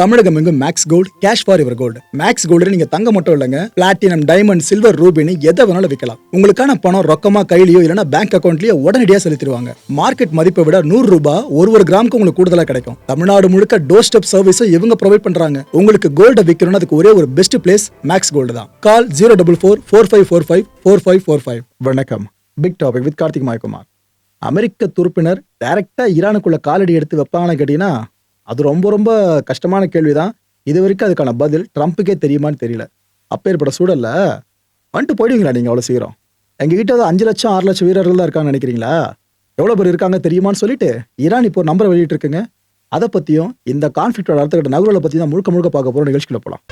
தமிழகம் எங்கும் Max Gold cash for your gold. Max Gold நீங்க தங்க மட்டும் இல்லைங்க, பிளாட்டினம், டைமண்ட், சில்வர், ரூபினி எதை வேணாலும் விற்கலாம். உங்களுக்கான பணம் ரொக்கமா கையிலயோ இல்லைன்னா பேங்க் அக்கௌண்ட்லயோ உடனடியாக செலுத்திடுவாங்க. மார்க்கெட் மதிப்பை விட 100 ரூபாய் ஒரு கிராமுக்கு உங்களுக்கு கூடுதலா கிடைக்கும். தமிழ்நாடு முழுக்க டோர் ஸ்டெப் சர்வீஸும் இவங்க ப்ரொவைட் பண்றாங்க. உங்களுக்கு கோல்ட விற்கணும்னா அதுக்கு ஒரே ஒரு பெஸ்ட் பிளேஸ் மேக்ஸ் கோல்டு தான். கால் 04445454545. வணக்கம். Big topic with Karthik Mayakumar. அமெரிக்க துருப்பினர் டைரக்டா ஈரானுக்குள்ள காலடி எடுத்து வைப்பாங்கன்னு கேட்டீங்கன்னா அது ரொம்ப ரொம்ப கஷ்டமான கேள்விதான். இது வரைக்கும் அதுக்கான பதில் ட்ரம்ப்புக்கே தெரியுமான்னு தெரியல. அப்பேற்பட்ட சூழல்ல வந்துட்டு போயிடுவீங்களா நீங்க அவ்வளவு சீக்கிரம்? எங்ககிட்ட 5 லட்சம் 6 லட்சம் வீரர்கள் தான் இருக்காங்கன்னு நினைக்கிறீங்களா? எவ்வளவு பேர் இருக்காங்க தெரியுமான்னு சொல்லிட்டு ஈரான் இப்போ நம்பரை வெளியிட்டு இருக்குங்க. அதை பத்தியும் இந்த கான்ஃபிளிக்டோட அடுத்த கட்ட நகர்வுகளை பத்தி தான் முழுக்க முழுக்க பார்க்க போறோம். நிகழ்ச்சிக்குள்ள போலாம்.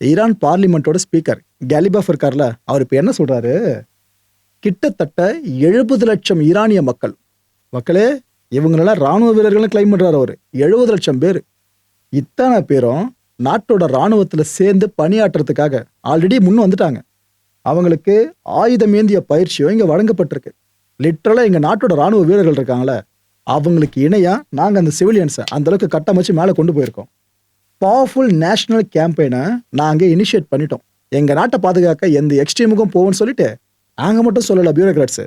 ஈரான் பார்லிமெண்டோட ஸ்பீக்கர் கேலிபாஃப் இருக்கார்ல, அவர் இப்ப என்ன சொல்றாரு? கிட்டத்தட்ட 70 லட்சம் ஈரானிய மக்களே இவங்களெல்லாம் ராணுவ வீரர்கள் கிளைம் பண்றாரு அவரு. 70 லட்சம் பேர். இத்தனை பேரும் நாட்டோட ராணுவத்துல சேர்ந்து பணியாற்றுறதுக்காக ஆல்ரெடி முன்ன வந்துட்டாங்க. அவங்களுக்கு ஆயுதம் ஏந்திய பயிற்சியும் இங்க வழங்கப்பட்டிருக்கு. லிட்டரலா எங்க நாட்டோட ராணுவ வீரர்கள் இருக்காங்களே, அவங்களுக்கு இணையா நாங்க அந்த சிவிலியன்ஸை அந்த அளவுக்கு கட்டமைச்சு மேல கொண்டு போயிருக்கோம். பவர்ஃபுல் நேஷனல் கேம்பெயினை நாங்கள் இனிஷியேட் பண்ணிட்டோம். எங்கள் நாட்டை பாதுகாக்க எந்த எக்ஸ்ட்ரீமுக்கும் போவோம்னு சொல்லிட்டு நாங்கள் மட்டும் சொல்லலை, பியூரோக்ராட்ஸு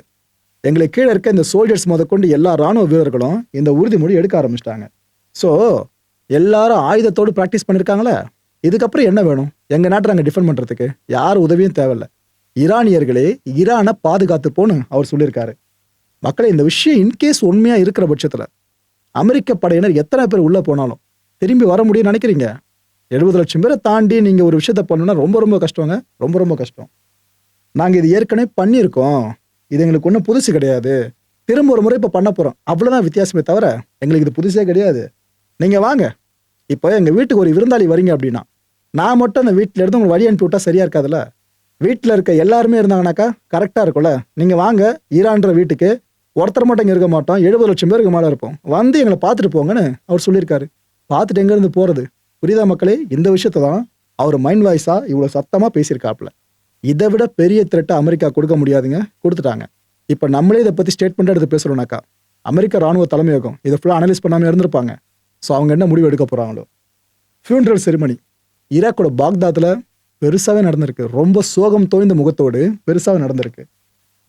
எங்களுக்கு கீழே இருக்க இந்த சோல்ஜர்ஸ் முதற்கொண்டு எல்லா ராணுவ வீரர்களும் இந்த உறுதிமொழி எடுக்க ஆரம்பிச்சிட்டாங்க. ஸோ எல்லாரும் ஆயுதத்தோடு ப்ராக்டிஸ் பண்ணியிருக்காங்களே, இதுக்கப்புறம் என்ன வேணும்? எங்கள் நாட்டை நாங்கள் டிஃபெண்ட் பண்ணுறதுக்கு யார் உதவியும் தேவையில்லை. ஈரானியர்களே ஈரானை பாதுகாத்து போன்னு அவர் சொல்லியிருக்காரு. மக்களை, இந்த விஷயம் இன்கேஸ் உண்மையாக இருக்கிற பட்சத்தில் அமெரிக்க படையினர் எத்தனை பேர் உள்ளே போனாலும் திரும்பி வர முடியும்னு நினைக்கிறீங்க? 70 லட்சம் பேரை தாண்டி நீங்க ஒரு விஷயத்த பண்ணணும்னா ரொம்ப ரொம்ப கஷ்டங்க. ரொம்ப ரொம்ப கஷ்டம். நாங்க இது ஏற்கனவே பண்ணியிருக்கோம். இது எங்களுக்கு ஒன்றும் புதுசு கிடையாது. திரும்ப ஒரு முறை இப்ப பண்ண போறோம். அவ்வளவுதான் வித்தியாசமே தவிர எங்களுக்கு இது புதுசே கிடையாது. நீங்க வாங்க, இப்போ எங்க வீட்டுக்கு ஒரு விருந்தாளி வரீங்க அப்படின்னா நான் மட்டும் அந்த வீட்டுல இருந்து உங்களுக்கு வழி அனுப்பி விட்டா சரியா இருக்காதுல்ல? வீட்டுல இருக்க எல்லாருமே இருந்தாங்கனாக்கா கரெக்டா இருக்கும்ல? நீங்க வாங்க, ஈரான்ற வீட்டுக்கு ஒருத்தர் மட்டும் இங்க இருக்க மாட்டோம், 70 லட்சம் பேருக்கு மேல இருப்போம், வந்து எங்களை பார்த்துட்டு போங்கன்னு அவர் சொல்லியிருக்காரு. பார்த்துட்டு எங்க இருந்து போறது? புரியுதா மக்களே? இந்த விஷயத்த தான் அவர் மைண்ட் வாய்ஸா இவ்வளவு சத்தமா பேசியிருக்காப்ல. இதை விட பெரிய த்ரெட்டை அமெரிக்கா கொடுக்க முடியாதுங்க, கொடுத்துட்டாங்க. இப்ப நம்மளே இதை பத்தி ஸ்டேட்மெண்ட் எடுத்து பேசுறோம்னாக்கா அமெரிக்க ராணுவ தலைமையகம் இதை ஃபுல்லா அனலைஸ் பண்ணாம இருந்திருப்பாங்க. ஸோ அவங்க என்ன முடிவு எடுக்க போறாங்களோ. ஃபியூனரல் செரிமனி ஈராக்கோட பாக்தாத்ல பெருசாவே நடந்திருக்கு. ரொம்ப சோகம் தோய்ந்த முகத்தோடு பெருசாவே நடந்திருக்கு.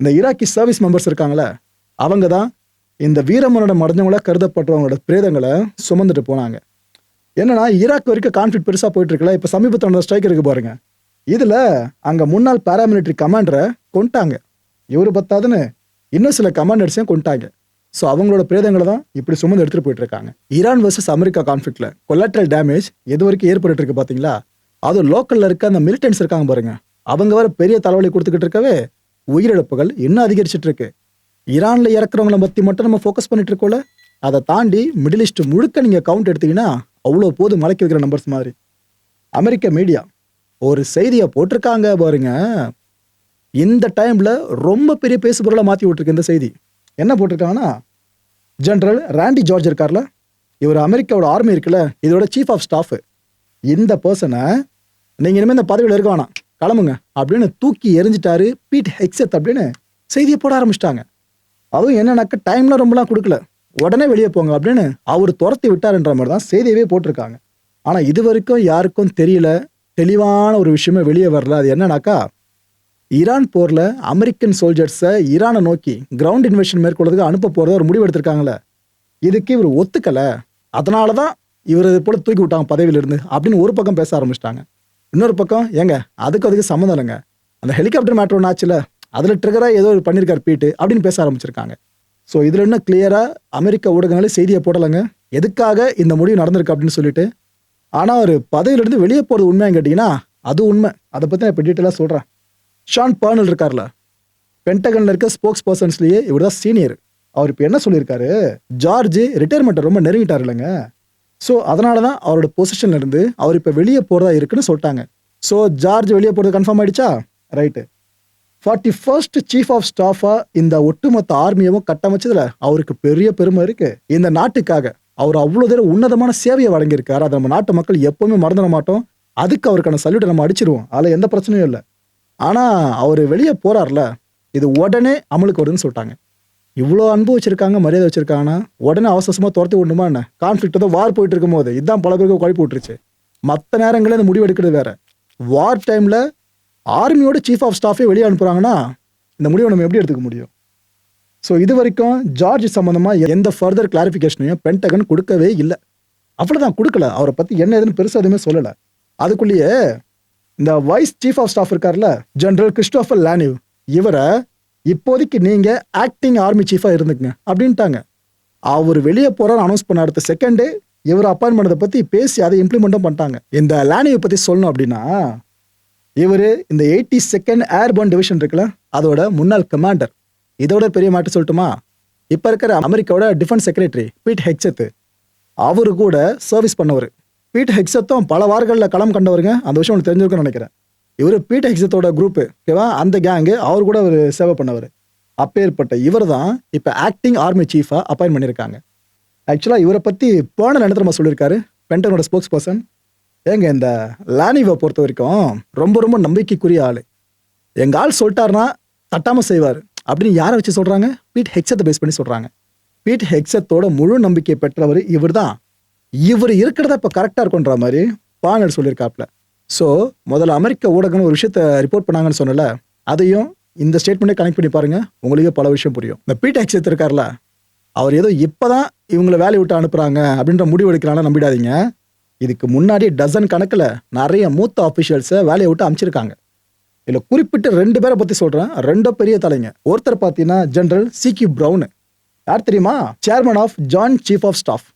இந்த ஈராக்கி சர்வீஸ் மெம்பர்ஸ் இருக்காங்களே, அவங்க தான் இந்த வீரமரணம் அடைஞ்சவங்களா கருதப்பட்டவங்களோட பிரேதங்களை சுமந்துட்டு போனாங்க. என்னன்னா ஈராக் வரைக்கும் கான்ஃபிளிக்ட் பெருசா போயிட்டு இருக்குல்ல. இப்ப சமீபத்தில் ஸ்ட்ரைக் இருக்கு பாருங்க. இதுல அங்க முன்னாள் பாராமிலிட்டரி கமாண்டரை கொண்டாங்க. இவரு பத்தாதுன்னு இன்னும் சில கமாண்டர்ஸையும் கொண்டாங்க. ஸோ அவங்களோட பிரேதங்களை தான் இப்படி சுமந்து எடுத்துட்டு போயிட்டு இருக்காங்க. ஈரான் வர்சஸ் அமெரிக்கா கான்ஃபிளிக்ட்ல கொலாட்ரல் டேமேஜ் எது வரைக்கும் ஏற்பட்டு இருக்கு பாத்தீங்களா? அதுவும் லோக்கல்ல இருக்க அந்த மிலிட்டன்ஸ் இருக்காங்க பாருங்க, அவங்க வர பெரிய தலைவலி கொடுத்துக்கிட்டு இருக்கவே உயிரிழப்புகள் இன்னும் அதிகரிச்சுட்டு இருக்கு. ஈரான்ல இறக்குறவங்களை பத்தி மட்டும் நம்ம ஃபோக்கஸ் பண்ணிட்டு இருக்கோம்ல, அதை தாண்டி மிடில் ஈஸ்ட் முழுக்க நீங்க கவுண்ட் எடுத்தீங்கன்னா அவ்வளோ போது மலைக்கு வைக்கிற நம்பர்ஸ் மாதிரி. அமெரிக்க மீடியா ஒரு செய்தியை போட்டிருக்காங்க பாருங்க, இந்த டைம்ல ரொம்ப பெரிய பேசுபொருளை மாத்தி விட்டுருக்கு. இந்த செய்தி என்ன போட்டிருக்காங்கன்னா, ஜெனரல் ராண்டி ஜார்ஜ் இருக்கார்ல, இவர் அமெரிக்காவோட ஆர்மி இருக்குல்ல, இதோட சீஃப் ஆஃப் ஸ்டாஃப். இந்த பர்சனை நீங்க இனிமேல் இந்த பதவியில் இருக்க வேணாம், கிளம்புங்க அப்படின்னு தூக்கி எரிஞ்சிட்டாரு பீட் ஹெக்ஸத் அப்படின்னு செய்தியை போட ஆரம்பிச்சிட்டாங்க. அதுவும் என்னன்னாக்க டைம்ல ரொம்பலாம் கொடுக்கல, உடனே வெளியே போங்க அப்படின்னு அவர் துரத்தி விட்டாருன்ற மாதிரி தான் செய்தியவே போட்டிருக்காங்க. ஆனா இது வரைக்கும் யாருக்கும் தெரியல, தெளிவான ஒரு விஷயமே வெளியே வரல. அது என்னன்னாக்கா, ஈரான் போர்ல அமெரிக்கன் சோல்ஜர்ஸை ஈரானை நோக்கி கிரவுண்ட் இன்வெஷன் மேற்கொள்றதுக்கு அனுப்ப போறத ஒரு முடிவு எடுத்திருக்காங்களே, இதுக்கு இவர் ஒத்துக்கல, அதனாலதான் இவர் போல தூக்கி விட்டாங்க பதவியில இருந்து அப்படின்னு ஒரு பக்கம் பேச ஆரம்பிச்சிட்டாங்க. இன்னொரு பக்கம் ஏங்க அதுக்கு சம்மந்தம் இல்லைங்க, அந்த ஹெலிகாப்டர் மேட்டர் ஒன்று ஆச்சுல, அதுல ட்ரிகரா ஏதோ பண்ணிருக்காரு பீட்டு அப்படின்னு பேச ஆரம்பிச்சிருக்காங்க. ஸோ இதுல என்ன கிளியரா அமெரிக்க ஊடகங்களே செய்தியை போடலைங்க, எதுக்காக இந்த முடிவு நடந்திருக்கு அப்படின்னு சொல்லிட்டு. ஆனா ஒரு பதவியிலிருந்து வெளியே போறது உண்மையான்னு கேட்டீங்கன்னா அது உண்மை. அதை பத்தி நான் இப்போ டீட்டெயிலாக சொல்றேன். ஷான் பர்னல் இருக்கார்ல, பென்டகன்ல இருக்க ஸ்போக்ஸ் பர்சன்ஸ்லயே இவர் தான் சீனியர். அவர் இப்போ என்ன சொல்லியிருக்காரு, ஜார்ஜ் ரிட்டையர்மெண்ட்டை ரொம்ப நெருங்கிட்டார் இல்லைங்க, ஸோ அதனாலதான் அவரோட பொசிஷன்ல இருந்து அவர் இப்போ வெளியே போறதா இருக்குன்னு சொல்லிட்டாங்க. ஸோ ஜார்ஜ் வெளியே போறது கன்ஃபார்ம் ஆயிடுச்சா? ரைட்டு. 41st சீஃப் ஆஃப் ஸ்டாஃபா இந்த ஒட்டுமொத்த ஆர்மியவும் கட்டமைச்சதுல அவருக்கு பெரிய பெருமை இருக்கு. இந்த நாட்டுக்காக அவர் அவ்வளோ தூரம் உன்னதமான சேவையை வழங்கியிருக்காரு. அதை நம்ம நாட்டு மக்கள் எப்பவுமே மறந்துட மாட்டோம். அதுக்கு அவருக்கான சல்யூட்டை நம்ம அடிச்சிருவோம். அதில் எந்த பிரச்சனையும் இல்லை. ஆனால் அவர் வெளியே போறார்ல, இது உடனே அமலுக்கு வருதுன்னு சொல்லிட்டாங்க. இவ்வளோ அன்பு வச்சிருக்காங்க, மரியாதை வச்சிருக்காங்கன்னா உடனே அவசரமாக துரத்தி விடணுமா என்ன? கான்ஃப்ளிக்ட் தான் வார் போயிட்டு இருக்கும் போது இதுதான் பல பேருக்கு குழப்பி விட்டுருச்சு. மற்ற நேரங்களில் இந்த முடிவு எடுக்கிறது வேற. வார் டைமில் ஆர்மியோட சீஃப் ஆஃப் ஸ்டாஃபே வெளியே அனுப்புகிறாங்கன்னா இந்த முடிவை நம்ம எப்படி எடுத்துக்க முடியும்? ஸோ இது வரைக்கும் ஜார்ஜ் சம்மந்தமாக எந்த ஃபர்தர் கிளாரிஃபிகேஷனையும் பென்டகன் கொடுக்கவே இல்லை. அவ்வளோதான், கொடுக்கல. அவரை பற்றி என்ன ஏதுன்னு பெருசாக எதுவுமே சொல்லலை. அதுக்குள்ளேயே இந்த வைஸ் சீஃப் ஆஃப் ஸ்டாஃப் இருக்கார்ல, ஜெனரல் கிறிஸ்டோபர் லானிவ், இவரை இப்போதைக்கு நீங்கள் ஆக்டிங் ஆர்மி சீஃபாக இருந்துக்குங்க அப்படின்ட்டாங்க. அவர் வெளியே போகிறான்னு அனௌன்ஸ் பண்ண அடுத்த செகண்டே இவர் அப்பாயின் பண்ணதை பற்றி பேசி அதை இம்ப்ளிமெண்ட்டும் பண்ணிட்டாங்க. இந்த லானிவை பற்றி சொல்லணும் அப்படின்னா, இவர் இந்த 82nd ஏர்போர்ன் டிவிஷன் இருக்குல்ல, அதோட முன்னாள் கமாண்டர். இதோட பெரிய மாட்டு சொல்லட்டுமா, இப்போ இருக்கிற அமெரிக்காவோட டிஃபென்ஸ் செக்ரட்டரி பீட் ஹெக்ஸத், அவரு கூட சர்வீஸ் பண்ணவர். பீட் ஹெக்ஸத்தும் பல வாரங்களில் களம் கண்டவருங்க. அந்த விஷயம் உங்களுக்கு தெரிஞ்சிருக்குன்னு நினைக்கிறேன். இவர் பீட் ஹெக்ஸத்தோட குரூப்பு, ஓகேவா, அந்த கேங்கு அவர் கூட அவர் சேவை பண்ணவர். அப்பேற்பட்ட இவர் தான் இப்போ ஆக்டிங் ஆர்மி சீஃபாக அப்பாயின் பண்ணியிருக்காங்க. ஆக்சுவலாக இவரை பற்றி போன நினைத்திரமா சொல்லியிருக்காரு பென்டகனோட ஸ்போக்ஸ் பர்சன். ஏங்க, இந்த லானிவை பொறுத்த வரைக்கும் ரொம்ப ரொம்ப நம்பிக்கைக்குரிய ஆள். எங்கள் ஆள் சொல்லிட்டாருன்னா தட்டாமல் செய்வார் அப்படின்னு யாரை வச்சு சொல்கிறாங்க? பீட் ஹெக்ஸத்தை பேஸ் பண்ணி சொல்கிறாங்க. பீட் ஹெக்ஸத்தோட முழு நம்பிக்கை பெற்றவர் இவர் தான். இவர் இருக்கிறத இப்போ கரெக்டாக இருக்குன்ற மாதிரி பானல் சொல்லியிருக்காப்ல. ஸோ முதல்ல அமெரிக்க ஊடகம்னு ஒரு விஷயத்த ரிப்போர்ட் பண்ணாங்கன்னு சொன்னல, அதையும் இந்த ஸ்டேட்மெண்ட்டே கனெக்ட் பண்ணி பாருங்க, உங்களுக்கே பல விஷயம் புரியும். இந்த பீட் ஹெக்ஸத் இருக்கார்ல, அவர் ஏதோ இப்போதான் இவங்களை வேலையை விட்டு அனுப்புகிறாங்க அப்படின்ற முடிவு எடுக்கிறாங்களா நம்பிடாதீங்க. இதுக்கு முன்னாடி டசன் கணக்கில் நிறைய மூத்த ஆஃபீஷியல்ஸை வேலையை விட்டு அனுப்பிச்சிருக்காங்க. இதில் குறிப்பிட்டு 2 பேரை பற்றி சொல்கிறேன். 2 பெரிய தலைங்க. ஒருத்தர் பார்த்தீங்கன்னா ஜெனரல் சிக்யூ ப்ரௌனு, யார் தெரியுமா? Chairman of joint chief of staff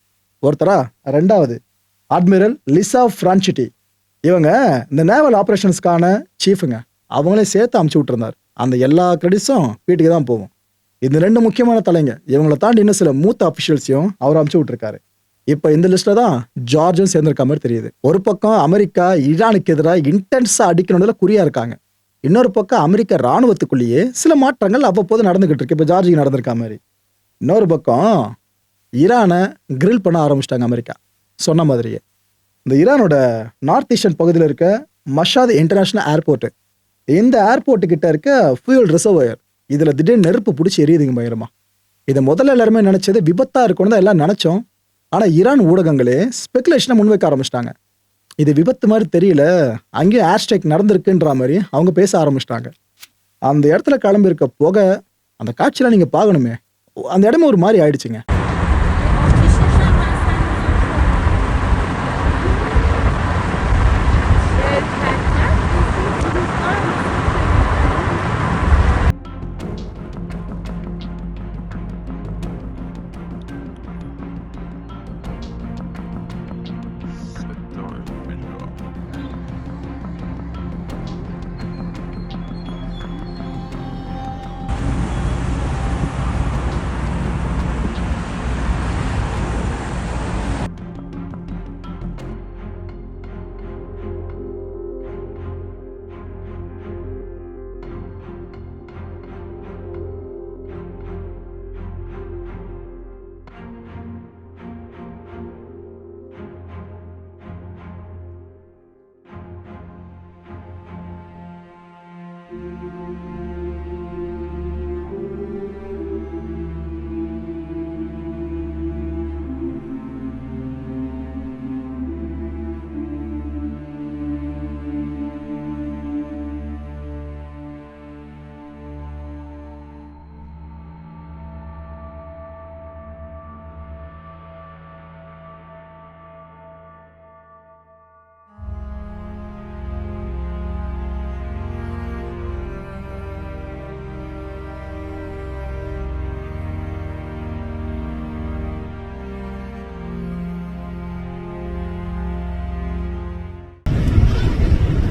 ஒருத்தரா. 2வது அட்மிரல் லிசா ஃப்ரான்சிட்டி, இவங்க இந்த நேவல் ஆப்ரேஷன்ஸ்க்கான சீஃபுங்க. அவங்களே சேர்த்து அமுச்சு விட்டுருந்தார். அந்த எல்லா கிரெடிட்ஸும் வீட்டுக்கு தான் போகும். இந்த 2 முக்கியமான தலைங்க. இவங்களை தாண்டி இன்னும் சில மூத்த அஃபிஷியல்ஸையும் அவர் அமுச்சு விட்டுருக்காரு. இப்போ இந்த லிஸ்ட்டில் தான் ஜார்ஜும் சேர்ந்திருக்க மாதிரி தெரியுது. ஒரு பக்கம் அமெரிக்கா ஈரானுக்கு எதிராக இன்டென்ஸாக அடிக்கணும்ல குறியா இருக்காங்க. இன்னொரு பக்கம் அமெரிக்க இராணுவத்துக்குள்ளேயே சில மாற்றங்கள் அவ்வப்போது நடந்துகிட்டு இருக்கு. இப்போ ஜார்ஜுக்கு நடந்திருக்க மாதிரி. இன்னொரு பக்கம் ஈரானை கிரில் பண்ண ஆரம்பிச்சிட்டாங்க அமெரிக்கா. சொன்ன மாதிரியே இந்த ஈரானோட நார்த் ஈஸ்டர்ன் பகுதியில் இருக்க மஷாத் இன்டர்நேஷனல் ஏர்போர்ட்டு, இந்த ஏர்போர்ட்டு கிட்ட இருக்க ஃபியூல் ரிசர்வயர், இதில் திடீர்னு நெருப்பு பிடிச்சி எரியுதுங்க பயங்கரமா. இதை முதல்ல எல்லாருமே நினைச்சது விபத்தா இருக்கும்னு தான் எல்லாம் நினைச்சோம். ஆனால் ஈரான் ஊடகங்களே ஸ்பெகுலேஷனை முன்வைக்க ஆரம்பிச்சிட்டாங்க. இது விபத்து மாதிரி தெரியல, அங்கேயும் ஏர் ஸ்ட்ரைக் நடந்திருக்குன்ற மாதிரி அவங்க பேச ஆரம்பிச்சிட்டாங்க. அந்த இடத்துல கிளம்பி இருக்க புகை, அந்த காட்சியெலாம் நீங்கள் பார்க்கணுமே, அந்த இடமே ஒரு மாதிரி ஆயிடுச்சுங்க.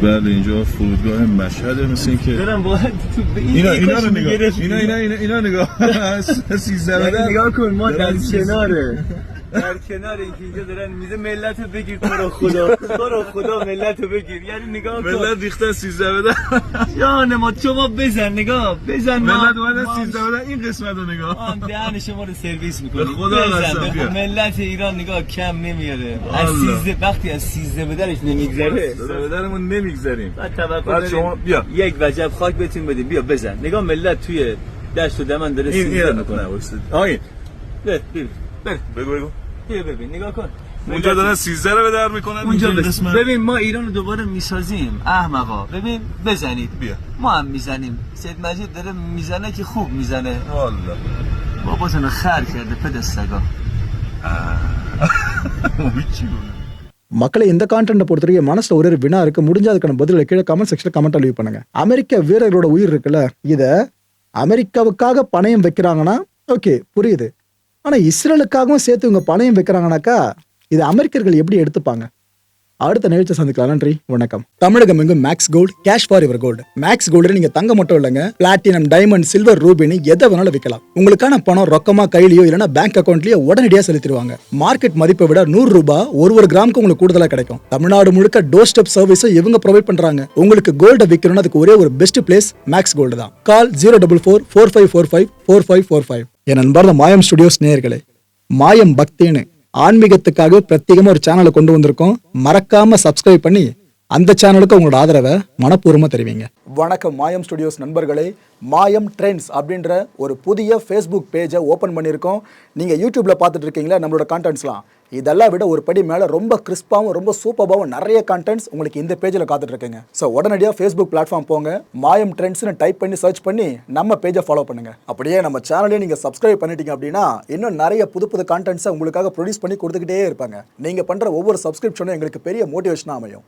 بله اینجا فرودگاه مشهده، مثل این که دارم باید تو به اینا رو نگاه، اینا نگاه 13 نگاه کن ما در کناره در کنار اینکه اینجا دارن میزه ملت رو بگیر تو رو خدا ملت رو بگیر یعنی نگاه کن ملت ریختن 13 بدن جان ما شما بزن نگاه بزن ملت اومدن 13 بدن این قسمت رو نگاه آن دهن شما رو سرویس میکنی به خدا قسم بیا. ملت ایران نگاه کم نمیاره از والله. 13 وقتی از 13 بدنش نمیگذره 13 بدنمون نمیگذریم بعد توقع بعد داریم شما بیا. یک وجب خاک بهتون بدیم بیا بزن نگاه ملت توی دشت و دمن داره این 13 این میکنه نه وایسید آین بر بگو بیا ببین نگاه کن اونجا دارن 13 رو به در میکنن اونجا اینجا بس. قسمت ببین ما ایران رو دوباره میسازیم احمقا ببین بزنید بیا. ما هم میزنیم سید مجید داره میزنه که خوب میزنه والله باباتونو خر کرده پد سگا மக்களை இந்த கான்டென்ட்டை பொறுத்த வரைக்கும் மனசுல ஒரு வினா இருக்கு. முடிஞ்ச அதுக்கான பதில்களை கீழே கமெண்ட் செக்ஷன்ல கமெண்ட் லீவ் பண்ணுங்க. அமெரிக்க வீரர்களோட உயிர் இருக்குல்ல, இத அமெரிக்காவுக்காக பணயம் வைக்கிறாங்கன்னா ஓகே புரியுது. ஆனா இஸ்ரேலுக்காகவும் சேர்த்து இவங்க பணயம் வைக்கிறாங்கனாக்கா இது அமெரிக்கர்கள் எப்படி எடுத்துப்பாங்க? அடுத்த நிகழ்ச்சி சந்திக்கலாம். நன்றி, வணக்கம். தமிழகம் எங்கும் Max Gold, cash for your gold. Max Gold நீங்க தங்க மட்டும் இல்லைங்க, பிளாட்டினம், டைமண்ட், சில்வர், ரூபினி எதை வேணாலும் விற்கலாம். உங்களுக்கான பணம் ரொக்கமா கையிலயோ இல்லைன்னா பேங்க் அக்கௌண்ட்லயோ உடனடியாக செலுத்திடுவாங்க. மார்க்கெட் மதிப்பை விட 100 ரூபாய் ஒரு கிராமுக்கு உங்களுக்கு கூடுதலா கிடைக்கும். தமிழ்நாடு முழுக்க டோர் ஸ்டெப் சர்வீஸை இவங்க ப்ரொவைட் பண்றாங்க. உங்களுக்கு கோல்டை விற்கணும்னு அதுக்கு ஒரே ஒரு பெஸ்ட் பிளேஸ் மேக்ஸ் கோல்டு தான். கால் 04445454545. என் அன்பார்ந்த மாயம் ஸ்டுடியோஸ் நேயர்களே, மாயம் பக்தின்னு ஆன்மீகத்துக்காக பிரத்யேகமா ஒரு சேனலை கொண்டு வந்திருக்கோம். மறக்காம சப்ஸ்கிரைப் பண்ணி அந்த சேனலுக்கு உங்களோட ஆதரவை மனப்பூர்வமா தெரிவிங்க. வணக்கம் மாயம் ஸ்டுடியோஸ் நண்பர்களே. மாயம் ட்ரெண்ட்ஸ் அப்படின்ற ஒரு புதிய ஃபேஸ்புக் பேஜை ஓப்பன் பண்ணியிருக்கோம். நீங்கள் யூடியூப்பில் பார்த்துட்டு இருக்கீங்களா நம்மளோட கான்டென்ட்ஸ்லாம், இதெல்லாம் விட ஒரு படி மேலே ரொம்ப கிறிஸ்பாகவும் ரொம்ப சூப்பராகவும் நிறைய கான்டென்ட்ஸ் உங்களுக்கு இந்த பேஜில் காத்துட்ருக்குங்க. ஸோ உடனடியாக ஃபேஸ்புக் பிளாட்ஃபார்ம் போங்க, மாயம் ட்ரெண்ட்ஸ்னு டைப் பண்ணி சர்ச் பண்ணி நம்ம பேஜை ஃபாலோ பண்ணுங்கள். அப்படியே நம்ம சேனலையும் நீங்கள் சப்ஸ்கிரைப் பண்ணிட்டீங்க அப்படின்னா இன்னும் நிறைய புது புது கான்டென்ட்ஸை உங்களுக்காக ப்ரொடியூஸ் பண்ணி கொடுத்துக்கிட்டே இருப்பாங்க. நீங்கள் பண்ணுற ஒவ்வொரு சப்ஸ்கிரிப்ஷனும் எங்களுக்கு பெரிய மோட்டிவேஷனாக அமையும்.